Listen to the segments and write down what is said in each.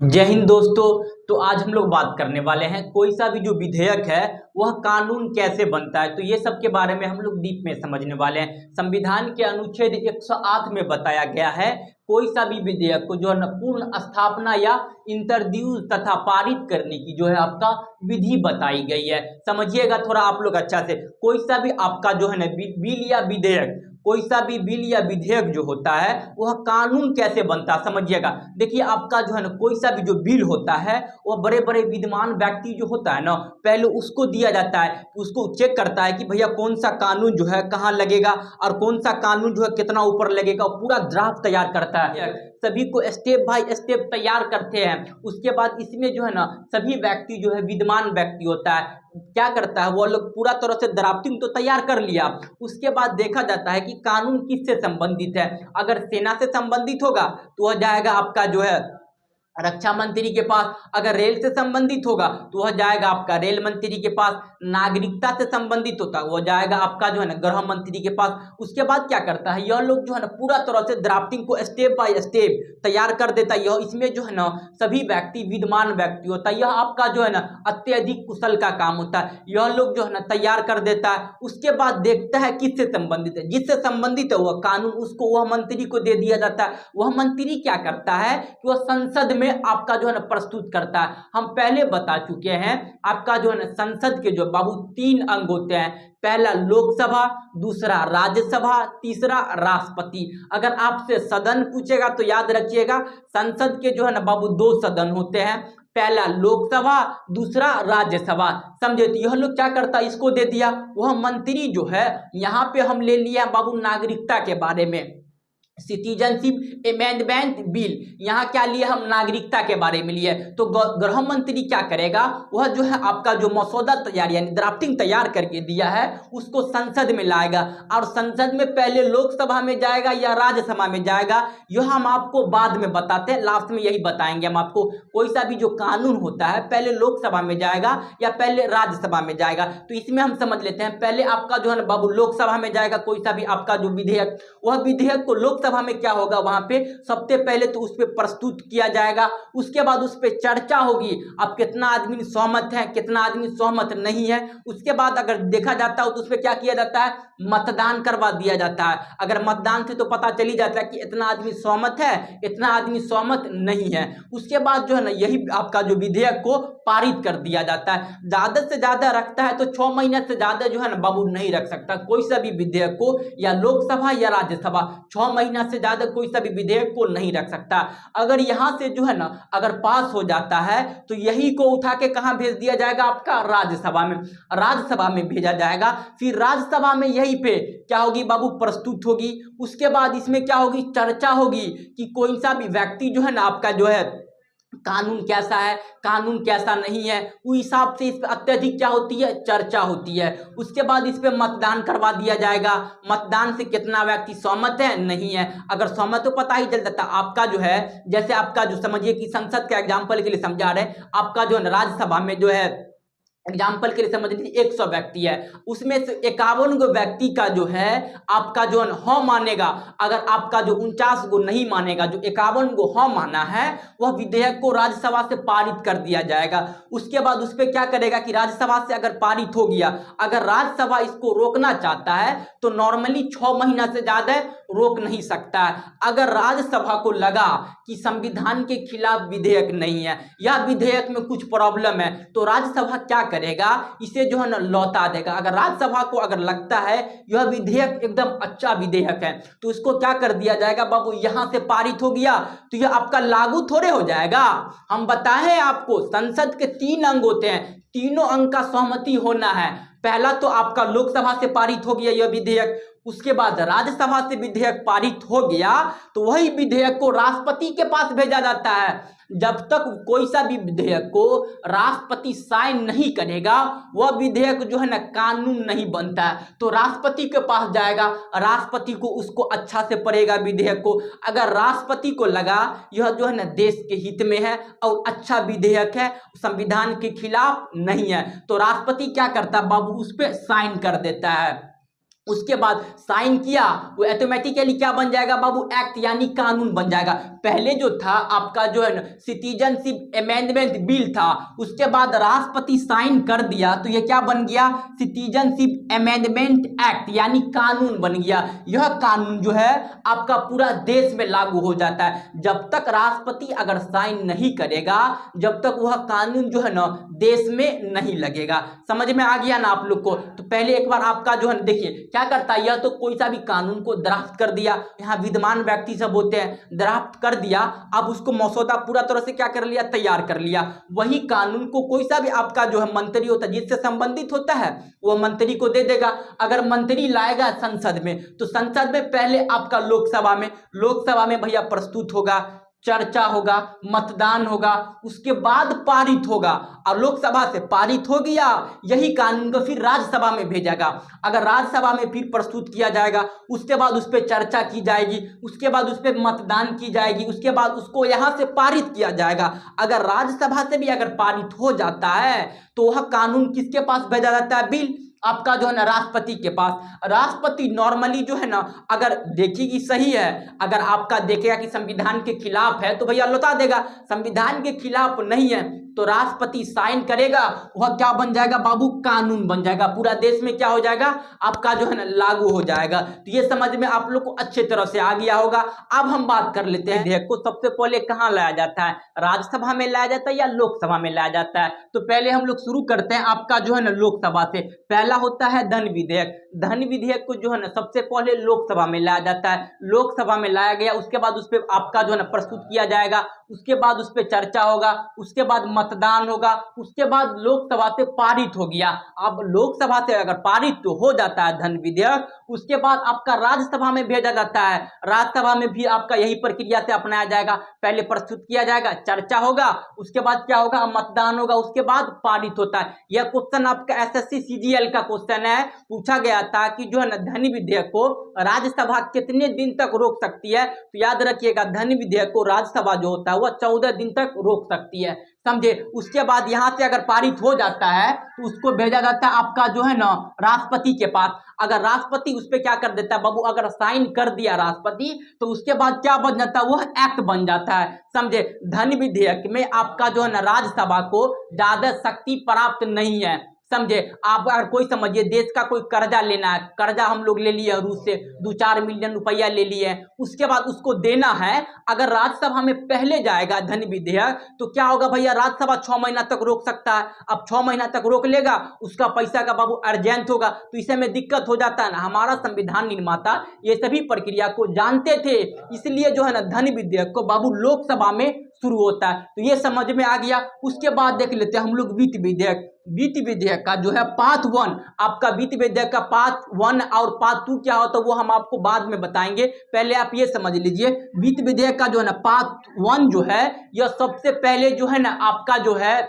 जय हिंद दोस्तों। तो आज हम लोग बात करने वाले हैं कोई सा भी जो विधेयक है वह कानून कैसे बनता है। तो ये सब के बारे में हम लोग डीप में समझने वाले हैं। संविधान के अनुच्छेद 108 में बताया गया है कोई सा भी विधेयक को जो है न पूर्ण स्थापना या इंट्रोड्यूस तथा पारित करने की जो है आपका विधि बताई गई है। समझिएगा थोड़ा आप लोग अच्छा से। कोई सा भी आपका जो है ना बिल या विधेयक, कोई सा भी बिल या विधेयक जो होता है वह कानून कैसे बनता है समझिएगा। देखिए आपका जो है ना कोई सा भी जो बिल होता है वह बड़े बड़े विद्वान व्यक्ति जो होता है ना पहले उसको दिया जाता है, उसको चेक करता है कि भैया कौन सा कानून जो है कहाँ लगेगा और कौन सा कानून जो है कितना ऊपर लगेगा, पूरा ड्राफ्ट तैयार करता है। सभी को स्टेप बाय स्टेप तैयार करते हैं। उसके बाद इसमें जो है ना सभी व्यक्ति जो है विद्वान व्यक्ति होता है क्या करता है वो लोग पूरा तरह से ड्राफ्टिंग तो तैयार कर लिया। उसके बाद देखा जाता है कि कानून किससे संबंधित है। अगर सेना से संबंधित होगा तो वह जाएगा आपका जो है रक्षा मंत्री के पास। अगर रेल से संबंधित होगा तो वह जाएगा आपका रेल मंत्री के पास। नागरिकता से संबंधित होता है वह जाएगा आपका जो है ना गृह मंत्री के पास। उसके बाद क्या करता है यह लोग जो है ना पूरा तरह से ड्राफ्टिंग को स्टेप बाय स्टेप तैयार कर देता है। यह इसमें जो है ना सभी व्यक्ति विद्वान व्यक्ति होता है। यह आपका जो है ना अत्यधिक कुशल का काम होता है। यह लोग जो है ना तैयार कर देता है। उसके बाद देखता है किससे संबंधित है, जिससे संबंधित है वह कानून उसको वह मंत्री को दे दिया जाता है। वह मंत्री क्या करता है कि वह संसद में आपका जो है ना प्रस्तुत करता है। हम पहले बता चुके हैं आपका जो है ना संसद के जो बाबू 3 अंग होते हैं। पहला लोकसभा, दूसरा राज्यसभा, तीसरा राष्ट्रपति। अगर आपसे सदन पूछेगा तो याद रखिएगा संसद के जो है ना बाबू 2 सदन होते हैं। पहला लोकसभा, दूसरा राज्यसभा। समझे। तो यह लोग क्या करता है इसको दे दिया। वह मंत्री जो है यहाँ पे हम ले लिया बाबू नागरिकता के बारे में, सिटीजनशिप अमेंडमेंट बिल। यहाँ क्या लिया हम नागरिकता के बारे में लिए। तो गृह मंत्री क्या करेगा वह जो है आपका जो मसौदा तैयार यानी ड्राफ्टिंग तैयार करके दिया है उसको संसद में लाएगा और संसद में पहले लोकसभा में जाएगा या राज्यसभा में जाएगा यह हम आपको बाद में बताते हैं। लास्ट में यही बताएंगे हम आपको। कोई सा भी जो कानून होता है पहले लोकसभा में जाएगा या पहले राज्यसभा में जाएगा। तो इसमें हम समझ लेते हैं पहले आपका जो है ना बाबू लोकसभा में जाएगा कोई सा भी आपका जो विधेयक, वह विधेयक को लोकसभा में क्या होगा वहां पे सबसे पहले तो उस पे प्रस्तुत किया जाएगा। उसके बाद उस पे चर्चा होगी। अब कितना आदमी सहमत है कितना आदमी सहमत नहीं है। उसके बाद अगर देखा जाता है तो उस पे क्या किया जाता है मतदान करवा दिया जाता है। अगर मतदान से तो पता चली जाता है कि इतना आदमी सहमत है इतना आदमी सहमत नहीं है। उसके बाद जो है ना यही आपका जो विधेयक को पारित कर दिया जाता है। ज्यादा से ज्यादा रखता है तो 6 महीने से ज्यादा जो है ना बाबू नहीं रख सकता कोई सा भी विधेयक को, या लोकसभा या राज्यसभा 6 महीना से ज्यादा कोई सा भी विधेयक को नहीं रख सकता। अगर यहां से जो है ना अगर पास हो जाता है तो यही को उठा के कहां भेज दिया जाएगा आपका राज्यसभा में। राज्यसभा में भेजा जाएगा। फिर राज्यसभा में यही पे क्या होगी बाबू प्रस्तुत होगी। उसके बाद इसमें क्या होगी चर्चा होगी कि कोई सा भी व्यक्ति जो है ना आपका जो है कानून कैसा है कानून कैसा नहीं है उस हिसाब से इस पर अत्यधिक क्या होती है चर्चा होती है। उसके बाद इस पे मतदान करवा दिया जाएगा। मतदान से कितना व्यक्ति सहमत है नहीं है। अगर सहमत तो पता ही चल जाता आपका जो है, जैसे आपका जो समझिए कि संसद का एग्जाम्पल के लिए समझा रहे हैं आपका जो है राज्यसभा में जो है एग्जाम्पल के लिए समझ लीजिए 100 व्यक्ति है उसमें से 51 गो व्यक्ति का जो है आपका जो हाँ मानेगा। अगर आपका जो 49 गो नहीं मानेगा, जो 51 गो हाँ माना है वह विधेयक को राज्यसभा से पारित कर दिया जाएगा। उसके बाद उस पर क्या करेगा कि राज्यसभा से अगर पारित हो गया, अगर राज्यसभा इसको रोकना चाहता है तो नॉर्मली 6 महीना से ज्यादा रोक नहीं सकता है। अगर राज्यसभा को लगा कि संविधान के खिलाफ विधेयक नहीं है या विधेयक में कुछ प्रॉब्लम है तो राज्यसभा क्या करेगा इसे जो है ना लौटा देगा। अगर राज्यसभा को अगर लगता है यह विधेयक एकदम अच्छा विधेयक है तो इसको क्या कर दिया जाएगा बाबू यहां से पारित हो गया तो यह आपका लागू थोड़े हो जाएगा। हम बताएं आपको संसद के 3 अंग होते हैं, तीनों अंग का सहमति होना है। पहला तो आपका लोकसभा से पारित हो गया यह विधेयक। उसके बाद राज्यसभा से विधेयक पारित हो गया तो वही विधेयक को राष्ट्रपति के पास भेजा जाता है। जब तक कोई सा भी विधेयक को राष्ट्रपति साइन नहीं करेगा वह विधेयक जो है ना कानून नहीं बनता है। तो राष्ट्रपति के पास जाएगा, राष्ट्रपति को उसको अच्छा से पढ़ेगा विधेयक को। अगर राष्ट्रपति को लगा यह जो है ना देश के हित में है और अच्छा विधेयक है, संविधान के खिलाफ नहीं है, तो राष्ट्रपति क्या करता है बाबू उस पर साइन कर देता है। उसके बाद साइन किया, वो ऑटोमेटिकली क्या बन जाएगा बाबू, एक्ट यानी कानून बन जाएगा। पहले जो था आपका जो है ना सिटीजनशिप अमेंडमेंट बिल था, उसके बाद राष्ट्रपति साइन कर दिया तो ये क्या बन गया, सिटीजनशिप अमेंडमेंट एक्ट यानी कानून बन गया। यह कानून जो है आपका पूरा देश में लागू हो जाता है। जब तक राष्ट्रपति अगर साइन नहीं करेगा, जब तक वह कानून जो है ना देश में नहीं लगेगा। समझ में आ गया ना आप लोग को। तो पहले एक बार आपका जो है देखिए क्या करता है, यह तो कोई सा भी कानून को ड्राफ्ट कर दिया, यहाँ विद्यमान व्यक्ति सब होते हैं, ड्राफ्ट कर दिया, अब उसको मसौदा पूरा तरह से क्या कर लिया, तैयार कर लिया। वही कानून को कोई सा भी आपका जो है मंत्री होता है जिससे संबंधित होता है, वह मंत्री को दे देगा। अगर मंत्री लाएगा संसद में, तो संसद में पहले आपका लोकसभा में भैया प्रस्तुत होगा, चर्चा होगा, मतदान होगा, उसके बाद पारित होगा। और लोकसभा से पारित हो गया, यही कानून को फिर राज्यसभा में भेजेगा। अगर राज्यसभा में फिर प्रस्तुत किया जाएगा, उसके बाद उस पर चर्चा की जाएगी, उसके बाद उस पर मतदान की जाएगी, उसके बाद उसको यहाँ से पारित किया जाएगा। अगर राज्यसभा से भी अगर पारित हो जाता है तो वह कानून किसके पास भेजा जाता है, बिल आपका जो है ना राष्ट्रपति के पास। राष्ट्रपति नॉर्मली जो है ना अगर देखेगी सही है, अगर आपका देखेगा कि संविधान के खिलाफ है तो भैया लौटा देगा, संविधान के खिलाफ नहीं है तो राष्ट्रपति साइन करेगा, वह क्या बन जाएगा बाबू, कानून बन जाएगा, पूरा देश में क्या हो जाएगा आपका जो है ना लागू हो जाएगा। तो ये समझ में आप लोग को अच्छे तरह से आ गया होगा। अब हम बात कर लेते हैं विधेयक को सबसे पहले कहाँ लाया जाता है, राज्यसभा में लाया जाता है या लोकसभा में लाया जाता है। तो पहले हम लोग शुरू करते हैं आपका जो है ना लोकसभा से। पहला होता है धन विधेयक। धन विधेयक को जो है ना सबसे पहले लोकसभा में लाया जाता है। लोकसभा में लाया गया, उसके बाद उस पर आपका जो है ना प्रस्तुत किया जाएगा, उसके बाद उस पर चर्चा होगा, उसके बाद मतदान होगा, उसके बाद लोकसभा से पारित हो गया। अब लोकसभा से अगर पारित तो हो जाता है धन विधेयक, उसके बाद आपका राज्यसभा में भेजा जाता है। राज्यसभा में भी आपका यही प्रक्रिया से अपनाया जाएगा, पहले प्रस्तुत किया जाएगा, चर्चा होगा, उसके बाद क्या होगा, मतदान होगा, उसके बाद पारित होता है। यह क्वेश्चन आपका एसएससी सीजीएल का क्वेश्चन है, पूछा गया था कि जो है ना धन विधेयक को राज्यसभा कितने दिन तक रोक सकती है। तो याद रखिएगा धन विधेयक को राज्यसभा जो होता है वह 14 दिन तक रोक सकती है, समझे। उसके बाद यहां से अगर पारित हो जाता है तो उसको भेजा जाता है आपका जो है ना राष्ट्रपति के पास। अगर राष्ट्रपति उस पर क्या कर देता है बाबू, अगर साइन कर दिया राष्ट्रपति तो उसके बाद क्या बन जाता है, वह एक्ट बन जाता है, समझे। धन विधेयक में आपका जो है ना राज्यसभा को ज्यादा शक्ति प्राप्त नहीं है, समझे। आप अगर कोई समझिए देश का कोई कर्जा लेना है, कर्जा हम लोग ले लिए रूस से 2-4 मिलियन रुपया ले लिए, उसके बाद उसको देना है, अगर राज्यसभा में पहले जाएगा धन विधेयक तो क्या होगा भैया, राज्यसभा 6 महीना तक रोक सकता है। अब 6 महीना तक रोक लेगा, उसका पैसा का बाबू अर्जेंट होगा, तो इसे में दिक्कत हो जाता है ना। हमारा संविधान निर्माता ये सभी प्रक्रिया को जानते थे, इसलिए जो है ना धन विधेयक को बाबू लोकसभा में शुरू होता है। तो ये समझ में आ गया। उसके बाद देख लेते हैं हम लोग वित्त विधेयक। वित्त विधेयक का जो है पार्ट 1, आपका वित्त विधेयक का पार्ट 1 और पार्ट 2 क्या होता है वो हम आपको बाद में बताएंगे, पहले आप ये समझ लीजिए। वित्त विधेयक का जो है ना पार्ट 1 जो है यह सबसे पहले जो है ना आपका जो है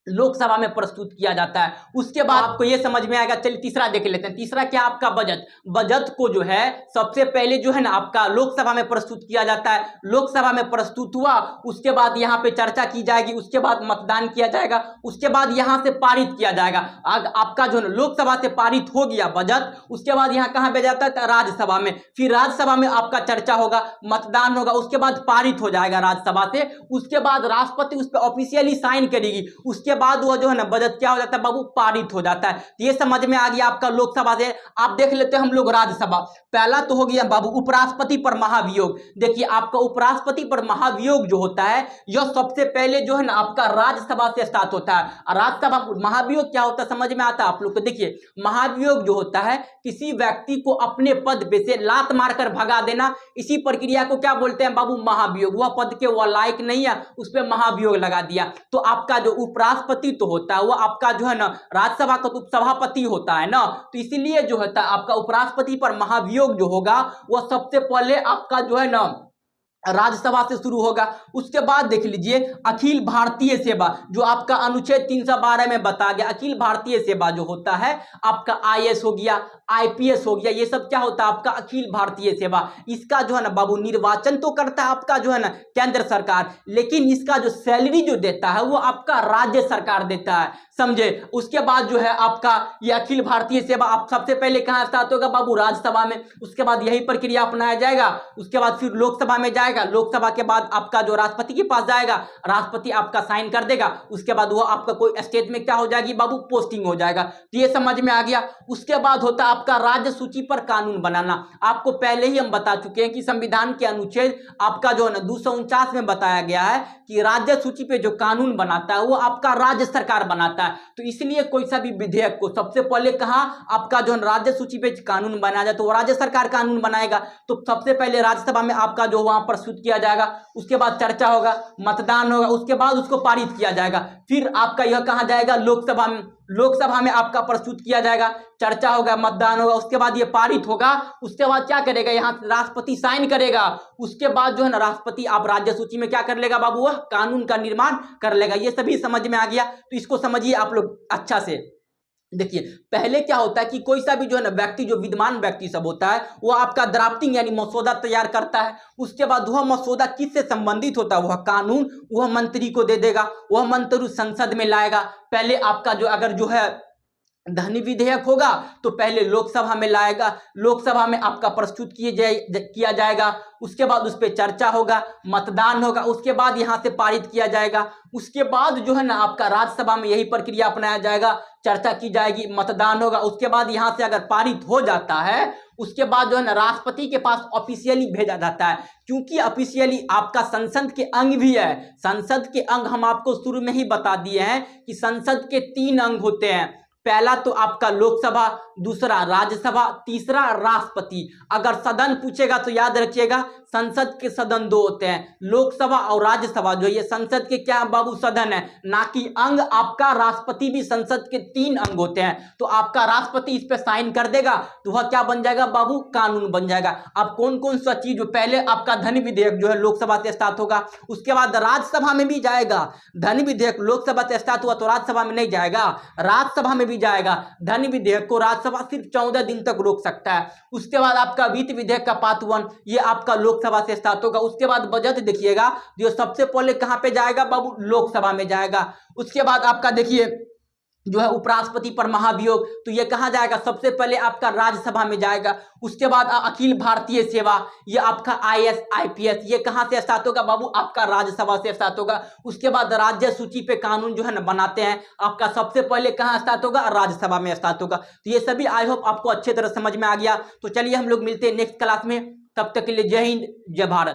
लोकसभा में प्रस्तुत किया जाता है। उसके बाद आपको यह समझ में आएगा। चलिए तीसरा देख लेते हैं। तीसरा क्या आपका बजट। बजट को जो है सबसे पहले जो है ना आपका लोकसभा में प्रस्तुत किया जाता है। लोकसभा में प्रस्तुत हुआ, उसके बाद यहाँ पे चर्चा की जाएगी, उसके बाद मतदान किया जाएगा, उसके बाद यहाँ से पारित किया जाएगा। आपका जो है लोकसभा से पारित हो गया बजट, उसके बाद यहाँ कहाँ भेजा जाता है, राज्यसभा में। फिर राज्यसभा में आपका चर्चा होगा, मतदान होगा, उसके बाद पारित हो जाएगा राज्यसभा से। उसके बाद राष्ट्रपति उस पर ऑफिशियली साइन करेगी, उसके बाद वो जो है ना बजट क्या हो जाता है बाबू, पारित हो जाता है। ये समझ में आ गया आपका लोकसभा से। आप देख लेते हैं हम लोग राज्यसभा। पहला तो हो गया बाबू उपराष्ट्रपति पर महाभियोग। देखिए आपका उपराष्ट्रपति पर महाभियोग जो होता है यह सबसे पहले जो है ना आपका राज्यसभा से स्टार्ट होता है। और राज्यसभा महाभियोग क्या होता है समझ में आता है आप लोग को। देखिए महाभियोग जो होता है किसी व्यक्ति को अपने पद पे से लात मारकर भगा देना, इसी प्रक्रिया को क्या बोलते हैं बाबू, महाभियोग। वह पद के वह लायक नहीं है, उस पर महाभियोग लगा दिया। तो आपका जो उपराष्ट्रपति तो होता है वो आपका जो है ना राज्यसभा का उपसभापति होता है ना, तो इसीलिए जो होता है आपका उपराष्ट्रपति पर महाभियोग जो होगा वह सबसे पहले आपका जो है ना राज्यसभा से शुरू होगा। उसके बाद देख लीजिए अखिल भारतीय सेवा, जो आपका अनुच्छेद 312 में बता गया, अखिल भारतीय सेवा जो होता है आपका आईएएस हो गया, आईपीएस हो गया, ये सब क्या होता है आपका अखिल भारतीय सेवा। इसका जो है ना बाबू निर्वाचन तो करता है आपका जो है ना केंद्र सरकार, लेकिन इसका जो सैलरी जो देता है वो आपका राज्य सरकार देता है, समझे। उसके बाद जो है आपका ये अखिल भारतीय सेवा आप सबसे पहले कहां स्टार्ट होगा बाबू, राज्यसभा में। उसके बाद यही प्रक्रिया अपनाया जाएगा। उसके बाद फिर लोकसभा में जाएगा, लोकसभा के बाद आपका जो राष्ट्रपति के पास जाएगा, राष्ट्रपति आपका साइन कर देगा। उसके बाद वो आपका कोई स्टेट में क्या हो जाएगी बाबू, पोस्टिंग हो जाएगा। तो ये समझ में आ गया। उसके बाद होता है आपका राज्य सूची पर कानून बनाना। आपको पहले ही हम बता चुके हैं कि संविधान के अनुच्छेद आपका जो है ना 249 में बताया गया है कि राज्य सूची पे जो कानून बनाता है वो आपका राज्य सरकार बनाता है। तो इसलिए कोई सा भी विधेयक को सबसे पहले कहा आपका जो राज्य सूची पे कानून बनाया जाए तो वो राज्य सरकार कानून बनाएगा। तो सबसे पहले राज्यसभा में आपका जो वहां प्रस्तुत किया जाएगा, उसके बाद चर्चा होगा, मतदान होगा, उसके बाद उसको पारित किया जाएगा। फिर आपका यह कहा जाएगा लोकसभा में, लोकसभा में आपका प्रस्तुत किया जाएगा, चर्चा होगा, मतदान होगा, उसके बाद ये पारित होगा। उसके बाद क्या करेगा, यहाँ राष्ट्रपति साइन करेगा। उसके बाद जो है ना राष्ट्रपति आप राज्य सूची में क्या कर लेगा बाबू, वह कानून का निर्माण कर लेगा। ये सभी समझ में आ गया। तो इसको समझिए आप लोग अच्छा से। देखिए पहले क्या होता है कि कोई सा भी जो है ना व्यक्ति, जो विद्वान व्यक्ति सब होता है, वो आपका ड्राफ्टिंग यानी मसौदा तैयार करता है। उसके बाद वह मसौदा किससे संबंधित होता है, वह कानून वह मंत्री को दे देगा, वह मंत्री संसद में लाएगा। पहले आपका जो अगर जो है धनी विधेयक होगा तो पहले लोकसभा में लाएगा, लोकसभा में आपका प्रस्तुत किया जाएगा। उसके बाद उस पर चर्चा होगा, मतदान होगा, उसके बाद यहाँ से पारित किया जाएगा। उसके बाद जो है ना आपका राज्यसभा में यही प्रक्रिया अपनाया जाएगा, चर्चा की जाएगी, मतदान होगा। उसके बाद यहाँ से अगर पारित हो जाता है, उसके बाद जो है ना राष्ट्रपति के पास ऑफिशियली भेजा जाता है। क्योंकि ऑफिशियली आपका संसद के अंग भी है। संसद के अंग हम आपको शुरू में ही बता दिए हैं कि संसद के 3 अंग होते हैं। पहला तो आपका लोकसभा, दूसरा राज्यसभा, तीसरा राष्ट्रपति। अगर सदन पूछेगा तो याद रखिएगा संसद के सदन 2 होते हैं, लोकसभा और राज्यसभा। जो ये संसद के क्या बाबू सदन है, ना कि अंग। आपका राष्ट्रपति भी संसद के 3 अंग होते हैं। तो आपका राष्ट्रपति इस पे साइन कर देगा तो वह क्या बन जाएगा बाबू, कानून बन जाएगा। अब कौन कौन सा चीज, पहले आपका धन विधेयक जो है लोकसभा से स्टार्ट होगा, उसके बाद राज्यसभा में भी जाएगा। धन विधेयक लोकसभा से स्टार्ट हुआ तो राज्यसभा में नहीं जाएगा, राज्यसभा में भी जाएगा। धन विधेयक को राज्यसभा सिर्फ 14 दिन तक रोक सकता है। उसके बाद आपका वित्त विधेयक का पार्ट 1 ये आपका लोकसभा से स्टार्ट होगा। उसके बाद बजट देखिएगा जो सबसे पहले कहां पे जाएगा बाबू, लोकसभा में जाएगा। उसके बाद आपका देखिए जो है उपराष्ट्रपति पर महाभियोग, तो ये कहां जाएगा, सबसे पहले आपका राज्यसभा में जाएगा। उसके बाद अखिल भारतीय सेवा, ये आपका आईएएस आईपीएस, ये कहां से स्टार्ट होगा बाबू, आपका राज्यसभा से स्टार्ट होगा। उसके बाद राज्य सूची पे कानून जो है ना बनाते हैं, आपका सबसे पहले कहां स्टार्ट होगा, राज्यसभा में स्टार्ट होगा। तो ये सभी आई होप आपको अच्छे तरह समझ में आ गया। तो चलिए हम लोग मिलते हैं नेक्स्ट क्लास में, तब तक के लिए जय हिंद जय भारत।